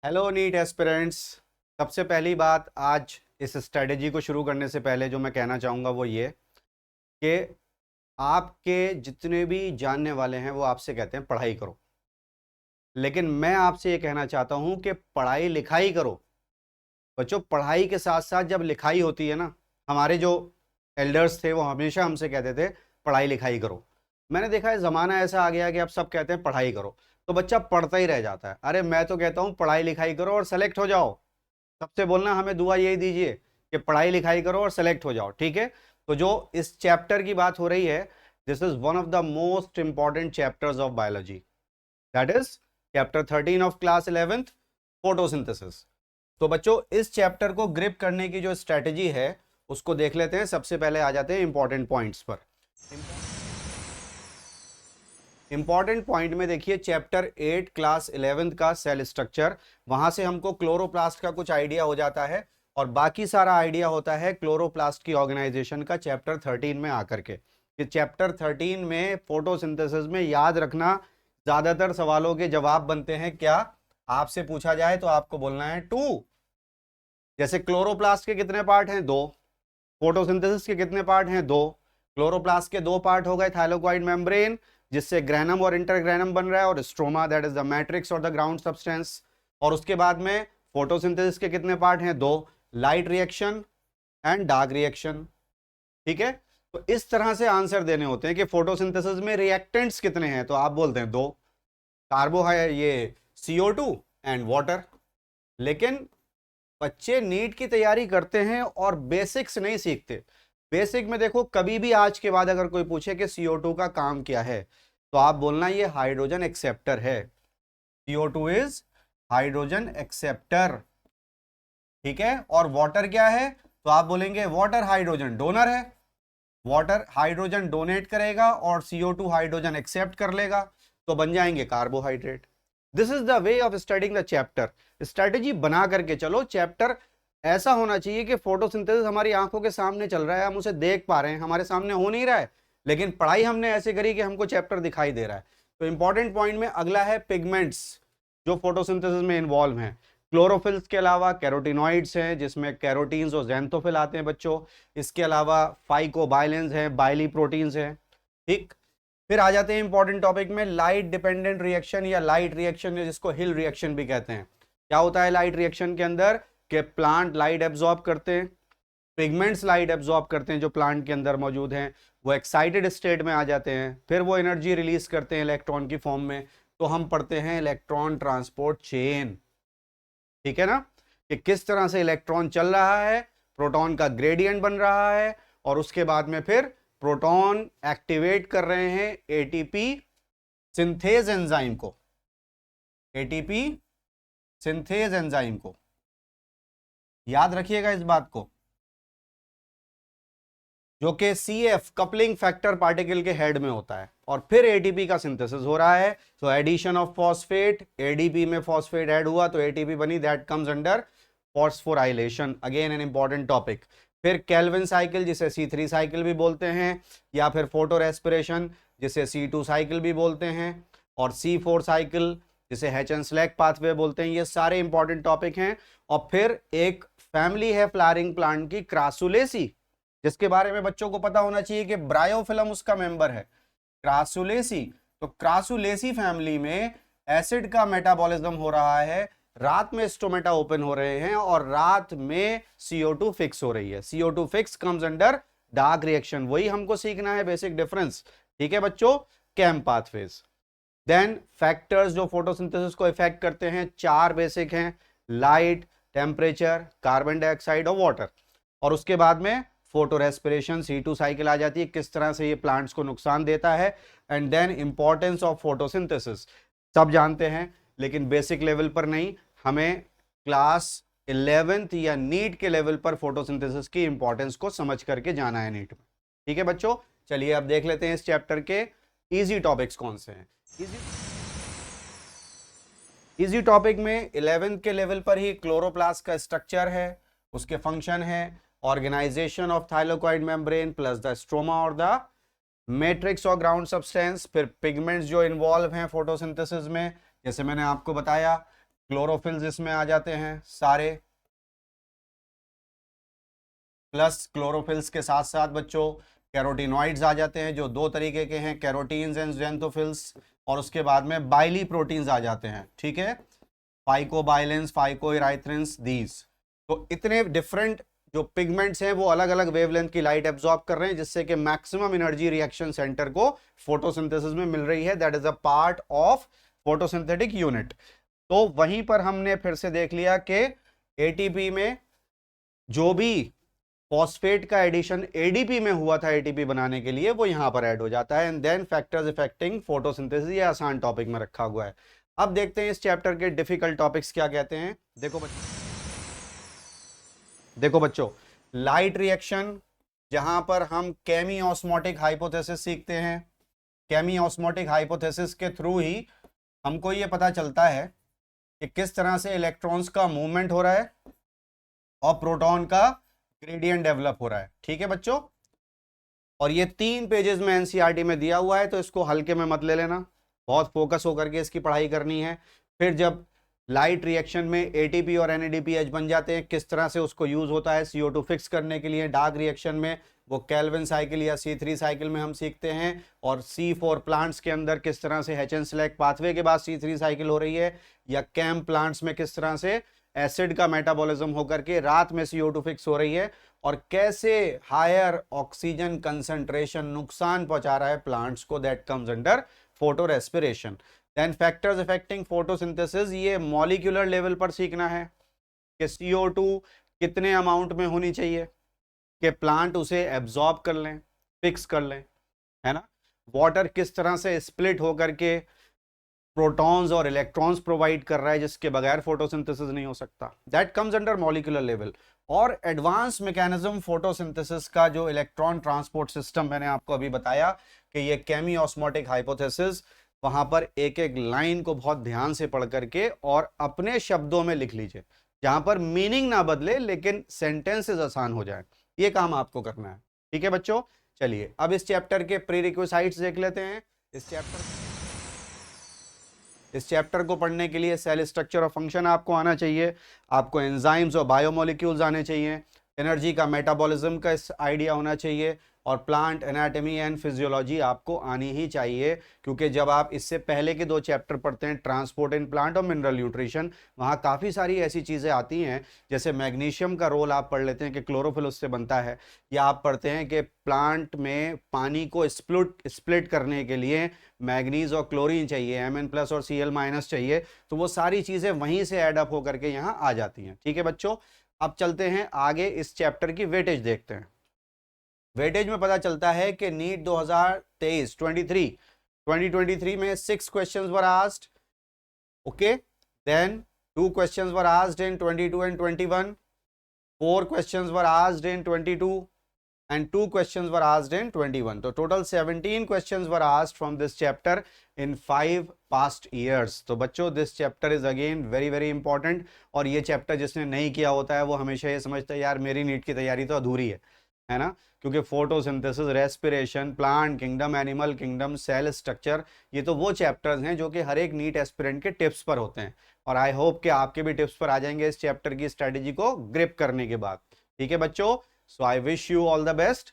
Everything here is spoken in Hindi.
Hello NEET aspirants. सबसे पहली बात, आज इस स्ट्रेटेजी को शुरू करने से पहले जो मैं कहना चाहूँगा वो ये कि आपके जितने भी जानने वाले हैं वो आपसे कहते हैं पढ़ाई करो, लेकिन मैं आपसे ये कहना चाहता हूँ कि पढ़ाई लिखाई करो। बच्चों, पढ़ाई के साथ साथ जब लिखाई होती है ना, हमारे जो एल्डर्स थे वो हमेशा हमसे कहते थे पढ़ाई लिखाई करो। मैंने देखा है ज़माना ऐसा आ गया कि अब सब कहते हैं पढ़ाई करो, तो बच्चा पढ़ता ही रह जाता है। अरे मैं तो कहता हूँ पढ़ाई लिखाई करो और सेलेक्ट हो जाओ। सबसे बोलना हमें दुआ यही दीजिए कि पढ़ाई लिखाई करो और सेलेक्ट हो जाओ, ठीक है। तो जो इस चैप्टर की बात हो रही है, this is one of the most important chapters of biology, that is chapter 13 of class 11th, photosynthesis. तो बच्चों, इस चैप्टर को ग्रिप करने की जो स्ट्रेटेजी है उसको देख लेते हैं। सबसे पहले आ जाते हैं इंपॉर्टेंट पॉइंट्स पर। इंपॉर्टेंट पॉइंट में देखिए, चैप्टर 8 क्लास 11th का सेल स्ट्रक्चर, वहां से हमको क्लोरोप्लास्ट का कुछ आइडिया हो जाता है और बाकी सारा आइडिया होता है क्लोरोप्लास्ट की ऑर्गेनाइजेशन का चैप्टर 13 में आकर के। कि चैप्टर 13 में फोटोसिंथेसिस में याद रखना, ज्यादातर सवालों के जवाब बनते हैं क्या, आपसे पूछा जाए तो आपको बोलना है 2। जैसे क्लोरोप्लास्ट के कितने पार्ट हैं? 2। फोटोसिंथेसिस के कितने पार्ट हैं? 2। क्लोरोप्लास्ट के 2 पार्ट हो गए, थाइलाकोइड मेम्ब्रेन जिससे ग्रैनम और इंटरग्रैनम बन रहा है, और stroma that is the matrix और द ग्राउंड सब्सटेंस। और उसके बाद में फोटोसिंथेसिस के कितने पार्ट हैं? 2, light reaction and dark reaction, ठीक है। तो इस तरह से आंसर देने होते हैं कि फोटोसिंथेसिस में रिएक्टेंट्स कितने हैं, तो आप बोलते हैं 2, कार्बोहाइड्रेट, ये CO2 एंड वाटर। लेकिन बच्चे नीट की तैयारी करते हैं और बेसिक्स नहीं सीखते। बेसिक में देखो, कभी भी आज के बाद अगर कोई पूछे कि CO2 का काम क्या है, तो आप बोलना ये हाइड्रोजन एक्सेप्टर है। CO2 इज हाइड्रोजन एक्सेप्टर, ठीक है। और वाटर क्या है? तो आप बोलेंगे वाटर हाइड्रोजन डोनर है। वाटर हाइड्रोजन डोनेट करेगा और CO2 हाइड्रोजन एक्सेप्ट कर लेगा, तो बन जाएंगे carbohydrate. This is the way of studying the chapter. Strategy बना करके चलो। चैप्टर ऐसा होना चाहिए कि फोटोसिंथेसिस हमारी आंखों के सामने चल रहा है, हम उसे देख पा रहे हैं, हमारे सामने हो नहीं रहा है, लेकिन पढ़ाई हमने ऐसे करी कि हमको चैप्टर दिखाई दे रहा है। तो इंपॉर्टेंट पॉइंट में अगला है पिगमेंट्स जो फोटोसिंथेसिस में इन्वॉल्व हैं। क्लोरोफिल्स के अलावा कैरोटिनॉइड्स हैं जिसमें कैरोटीन्स और ज़ैंथोफिल आते हैं बच्चों। इसके अलावा फाइकोबाइलेंस हैं, बाइली प्रोटीन्स हैं, ठीक। फिर आ जाते हैं इंपॉर्टेंट टॉपिक में, लाइट डिपेंडेंट रिएक्शन या लाइट रिएक्शन, जिसको हिल रिएक्शन भी कहते हैं। क्या होता है लाइट रिएक्शन के अंदर? कि प्लांट लाइट एब्जॉर्ब करते हैं, पिगमेंट्स लाइट एब्जॉर्ब करते हैं जो प्लांट के अंदर मौजूद हैं, वो एक्साइटेड स्टेट में आ जाते हैं, फिर वो एनर्जी रिलीज करते हैं इलेक्ट्रॉन की फॉर्म में, तो हम पढ़ते हैं इलेक्ट्रॉन ट्रांसपोर्ट चेन, ठीक है ना। कि किस तरह से इलेक्ट्रॉन चल रहा है, प्रोटॉन का ग्रेडियंट बन रहा है, और उसके बाद में फिर प्रोटॉन एक्टिवेट कर रहे हैं एटीपी सिंथेज एंजाइम को, एटीपी सिंथेज एंजाइम को। याद रखिएगा इस बात को, जो कि CF कपलिंग फैक्टर पार्टिकल के हेड में होता है, और फिर ATP का सिंथेसिस हो रहा है। तो एडिशन ऑफ फॉस्फेट, ADP में फॉस्फेट ऐड हुआ तो ATP बनी, that comes under phosphorylation, again an important topic. फिर केल्विन साइकिल जिसे C3 साइकिल भी बोलते हैं, या फिर फोटो रेस्पिरेशन जिसे C2 साइकिल भी बोलते हैं, और C4 साइकिल जिसे हेचन-स्लेक पाथवे बोलते हैं। ये सारे इंपॉर्टेंट टॉपिक हैं। और फिर एक फैमिली है फ्लावरिंग प्लांट की, क्रासुलेसी, जिसके बारे में बच्चों को पता होना चाहिए कि ब्रायोफिलम उसका मेंबर है, क्रासुलेसी। तो क्रासुलेसी फैमिली में एसिड का मेटाबॉलिज्म हो रहा है, रात में स्टोमेटा ओपन हो रहे हैं और रात में CO2 फिक्स हो रही है। CO2 fix comes under dark reaction, वही हमको सीखना है, बेसिक डिफरेंस, ठीक है बच्चों। केम पाथवेज, देन फैक्टर्स जो फोटोसिंथेसिस को इफेक्ट करते हैं, 4 बेसिक हैं, लाइट, टेम्परेचर, कार्बन डाइऑक्साइड और वाटर। और उसके बाद में फोटो रेस्पिरेशन, C2 साइकिल आ जाती है, किस तरह से ये प्लांट्स को नुकसान देता है। And then importance of photosynthesis, सब जानते हैं लेकिन बेसिक लेवल पर नहीं, हमें क्लास 11th या नीट के लेवल पर फोटोसिंथेसिस की इंपॉर्टेंस को समझ करके जाना है नीट में, ठीक है बच्चों। चलिए अब देख लेते हैं इस चैप्टर के इजी टॉपिक्स कौन से हैं। इजी टॉपिक में 11th के लेवल पर ही क्लोरोप्लास्ट का स्ट्रक्चर है, उसके फंक्शन है, organisation of thylakoid membrane plus the stroma और द मैट्रिक्स और ग्राउंड सब्सटेंस। फिर पिगमेंट्स जो इन्वॉल्व हैं फोटोसिंथेसिस में, जैसे मैंने आपको बताया क्लोरोफिल्स इसमें आ जाते हैं सारे, प्लस क्लोरोफिल्स के साथ साथ बच्चों कैरोटीनॉइड्स आ जाते हैं जो दो तरीके के हैं, कैरोटीन्स एंड ज़ैंथोफिल्स, और उसके बाद में बाइली प्रोटीन्स आ जाते हैं, ठीक है, फाइकोबाइलेंस, फाइकोइराइथ्रिन्स, दीज। तो इतने डिफरेंट जो पिगमेंट्स हैं वो अलग अलग वेवलेंथ की लाइट एब्जॉर्ब कर रहे हैं, जिससे कि मैक्सिमम एनर्जी रिएक्शन सेंटर को फोटोसिंथेसिस में मिल रही है। That is a part of photosynthetic unit. तो वहीं पर हमने फिर से देख लिया कि एटीपी में जो भी फॉस्फेट का एडिशन एडीपी में हुआ था एटीपी बनाने के लिए, वो यहां पर ऐड हो जाता है। And then factors affecting photosynthesis, ये आसान टॉपिक में रखा हुआ है। अब देखते हैं इस चैप्टर के डिफिकल्ट टॉपिक्स क्या कहते हैं। देखो बच्चों, लाइट रिएक्शन, जहां पर हम केमी ऑस्मोटिक हाइपोथेसिस सीखते हैं। केमी ऑस्मोटिक हाइपोथेसिस के थ्रू ही हमको ये पता चलता है कि किस तरह से इलेक्ट्रॉन्स का मूवमेंट हो रहा है और प्रोटॉन का ग्रेडियंट डेवलप हो रहा है, ठीक है बच्चों। और ये 3 पेजेस में एनसीईआरटी में दिया हुआ है, तो इसको हल्के में मत ले लेना, बहुत फोकस होकर के इसकी पढ़ाई करनी है। फिर जब लाइट रिएक्शन में एटीपी और एनएडीपीएच बन जाते हैं, किस तरह से उसको यूज होता है CO2 फिक्स करने के लिए। डार्क रिएक्शन में वो केल्विन साइकिल या C3 साइकिल में हम सीखते हैं। और C4 प्लांट्स के अंदर किस तरह से हेचन सेलेक्ट पाथवे के बाद C3 साइकिल हो रही है, या कैम प्लांट्स में किस तरह से एसिड का मेटाबॉलिज्म होकर के रात में CO2 फिक्स हो रही है, और कैसे हायर ऑक्सीजन कंसंट्रेशन नुकसान पहुंचा रहा है प्लांट्स को। That comes under photorespiration. Then factors affecting photosynthesis, ये मॉलिक्यूलर लेवल पर सीखना है कि CO2 कितने अमाउंट में होनी चाहिए कि प्लांट उसे एब्जॉर्ब कर लें, फिक्स कर लें, है ना। वाटर किस तरह से स्प्लिट होकर के प्रोटॉन्स और इलेक्ट्रॉन्स प्रोवाइड कर रहा है, जिसके बगैर फोटोसिंथेसिस नहीं हो सकता। That comes under molecular level. और एडवांस मैकेनिज्म फोटोसिंथेसिस का जो इलेक्ट्रॉन ट्रांसपोर्ट सिस्टम मैंने आपको अभी बताया कि ये केमी ऑस्मोटिक हाइपोथेसिस, वहां पर एक एक लाइन को बहुत ध्यान से पढ़ करके और अपने शब्दों में लिख लीजिए, जहां पर मीनिंग ना बदले लेकिन सेंटेंसेस आसान हो जाए। ये काम आपको करना है, ठीक है बच्चों। चलिए अब इस चैप्टर के प्रीरिक्विजिट्स देख लेते हैं। इस चैप्टर को पढ़ने के लिए सेल स्ट्रक्चर और फंक्शन आपको आना चाहिए, आपको एंजाइम्स और बायोमोलिक्यूल्स आने चाहिए, एनर्जी का मेटाबॉलिज्म का आइडिया होना चाहिए, और प्लांट एनाटॉमी एंड फिजियोलॉजी आपको आनी ही चाहिए। क्योंकि जब आप इससे पहले के 2 चैप्टर पढ़ते हैं, ट्रांसपोर्ट इन प्लांट और मिनरल न्यूट्रिशन, वहाँ काफ़ी सारी ऐसी चीज़ें आती हैं, जैसे मैग्नीशियम का रोल आप पढ़ लेते हैं कि क्लोरोफिल उससे बनता है, या आप पढ़ते हैं कि प्लांट में पानी को स्प्लिट करने के लिए मैग्नीज और क्लोरीन चाहिए, Mn+ और Cl- चाहिए। तो वो सारी चीज़ें वहीं से एडअप होकर के यहाँ आ जाती हैं, ठीक है बच्चों। अब चलते हैं आगे, इस चैप्टर की वेटेज देखते हैं। वेटेज में पता चलता है कि नीट 2023 में 6 questions were asked, okay. Then 2 questions were asked in 22 and 21, 4 questions were asked in 22 and 2 questions were asked in 21. तो total 17 questions were asked from this chapter in 5 past years. तो बच्चों this chapter is again very very important। और ये चैप्टर जिसने नहीं किया होता है वो हमेशा ये समझता है यार मेरी नीट की तैयारी तो अधूरी है ना। क्योंकि photosynthesis, respiration, plant kingdom, animal kingdom, cell structure, ये तो वो चैप्टर्स हैं जो कि हर एक नीट एस्पिरेंट के टिप्स पर होते हैं। और आई होप कि आपके भी टिप्स पर आ जाएंगे इस चैप्टर की स्ट्रेटेजी को ग्रिप करने के बाद, ठीक है बच्चों। So I wish you all the best.